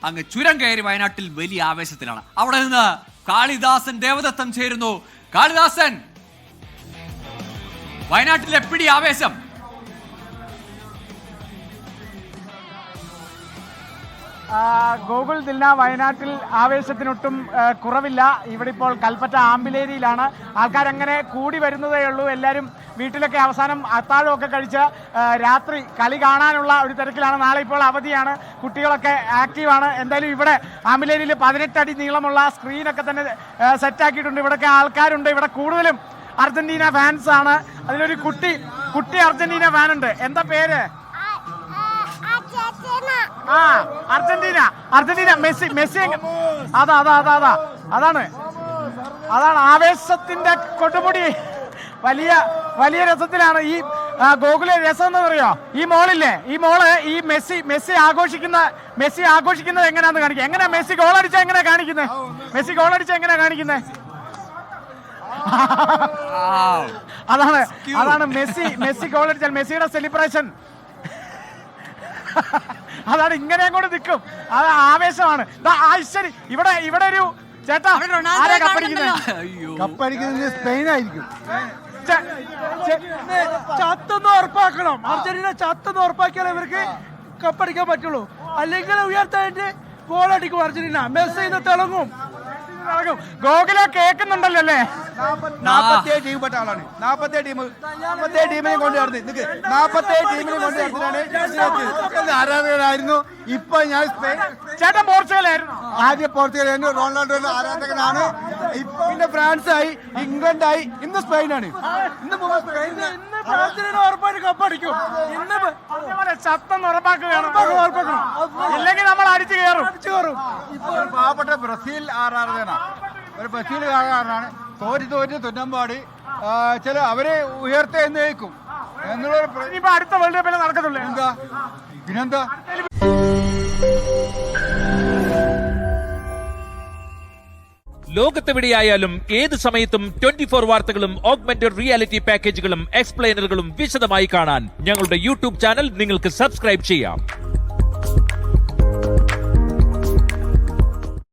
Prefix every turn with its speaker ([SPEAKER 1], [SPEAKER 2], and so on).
[SPEAKER 1] അങ്ങ് ചുരം കയറി വയനാട്ടിൽ വലിയ ആവേശത്തിലാണ്. അവിടെ നിന്ന് കാളിദാസൻ ദേവദത്തം ചേരുന്നു. കാളിദാസൻ, വയനാട്ടിൽ എപ്പിടി ആവേശം?
[SPEAKER 2] ഗോകുൽ ദിൽന, വയനാട്ടിൽ ആവേശത്തിനൊട്ടും കുറവില്ല. ഇവിടെ ഇപ്പോൾ കൽപ്പറ്റ ആമ്പിലേരിയിലാണ്. ആൾക്കാരങ്ങനെ കൂടി വരുന്നതേ ഉള്ളൂ. എല്ലാവരും വീട്ടിലൊക്കെ അവസാനം അത്താഴമൊക്കെ കഴിച്ച് രാത്രി കളി കാണാനുള്ള ഒരു തിരക്കിലാണ്. നാളെ ഇപ്പോൾ അവധിയാണ്, കുട്ടികളൊക്കെ ആക്റ്റീവാണ്. എന്തായാലും ഇവിടെ ആമ്പിലേരിയിൽ 18 അടി നീളമുള്ള സ്ക്രീനൊക്കെ തന്നെ സെറ്റാക്കിയിട്ടുണ്ട്. ഇവിടെയൊക്കെ ആൾക്കാരുണ്ട്. ഇവിടെ കൂടുതലും അർജന്റീന ഫാൻസ് ആണ്. അതിലൊരു കുട്ടി അർജന്റീന ഫാനുണ്ട്. എന്താ പേര്? Argentina Messi. അതാണ് ആവേശത്തിന്റെ കൊടുമുടി. വലിയ രസത്തിലാണ് ഈ ഗോകുലെ. രസം എന്ന് പറയോ, ഈ മോളില്ലേ, ഈ മോള് ഈ മെസ്സി ആഘോഷിക്കുന്നത് എങ്ങനെയാന്ന് കാണിക്കുക. എങ്ങനെയാ മെസ്സി ഗോളടിച്ച എങ്ങനെയാ കാണിക്കുന്നത്? അതാണ് മെസ്സി ഗോളടിച്ചാൽ മെസ്സിയുടെ സെലിബ്രേഷൻ അതാണ്. ഇങ്ങനെ അങ്ങോട്ട് നിൽക്കും. അത് ആവേശമാണ്. ശരി, ഇവിടെ ഒരു ചേട്ടാ, ആരാ കപ്പടിക്കുന്നത്? സ്പെയിൻ ആയിരിക്കും. ചത്തൊന്ന് ഉറപ്പാക്കണം. അർജന്റീന ചത്തൊന്ന് ഉറപ്പാക്കിയാലേ ഇവർക്ക് കപ്പടിക്കാൻ പറ്റുള്ളൂ. അല്ലെങ്കിൽ ഉയർത്തായിട്ട് ഗോളടിക്കും അർജന്റീന. മെസ്സി ഇന്ന് തിളങ്ങും. ഗോകുല കേൾക്കുന്നുണ്ടല്ലോ അല്ലേ?
[SPEAKER 3] 47 ടീം പെട്ട ആളാണ്. 47 ടീമിനെ കൊണ്ട് നടന്ന് 47 ടീമിനെ കൊണ്ട് നടത്തിയാണ് ആരാധകരായിരുന്നു. ഇപ്പൊ ഞാൻ
[SPEAKER 2] ചേട്ടൻ പോർച്ചുഗലായിരുന്നു.
[SPEAKER 3] ആദ്യം പോർച്ചുഗലായിരുന്നു. റൊണാൾഡോയുടെ ആരാധകനാണ്. പിന്നെ ഫ്രാൻസായി, ഇംഗ്ലണ്ടായി, ഇന്ന് സ്പെയിനാണ്.
[SPEAKER 2] ഉറപ്പായിട്ട് കപ്പടിക്കും. ചത്തെന്ന് ഉറപ്പാക്കുകയാണ്. ഇല്ലെങ്കിൽ നമ്മൾ അടിച്ചു കയറും.
[SPEAKER 3] പാവപ്പെട്ട ബ്രസീൽ ആരാധകനാണ്. ഒരു ബ്രസീലുകാരനാണ്. തോറ്റ് തുന്നമ്പാടി ചില അവരെ ഉയർത്തെ എന്നേക്കും എന്നുള്ളൊരു.
[SPEAKER 2] ഇപ്പൊ അടുത്ത വേൾഡ് കപ്പിൽ നടക്കത്തുള്ളൂ.
[SPEAKER 3] പിന്നെന്താ?
[SPEAKER 4] ലോകത്തെവിടെയായാലും ഏത് സമയത്തും 24 വാർത്തകളും ഓഗ്മെന്റഡ് റിയാലിറ്റി പാക്കേജുകളും എക്സ്പ്ലെയിനറുകളും വിശദമായി കാണാൻ ഞങ്ങളുടെ യൂട്യൂബ് ചാനൽ നിങ്ങൾക്ക് സബ്സ്ക്രൈബ് ചെയ്യാം.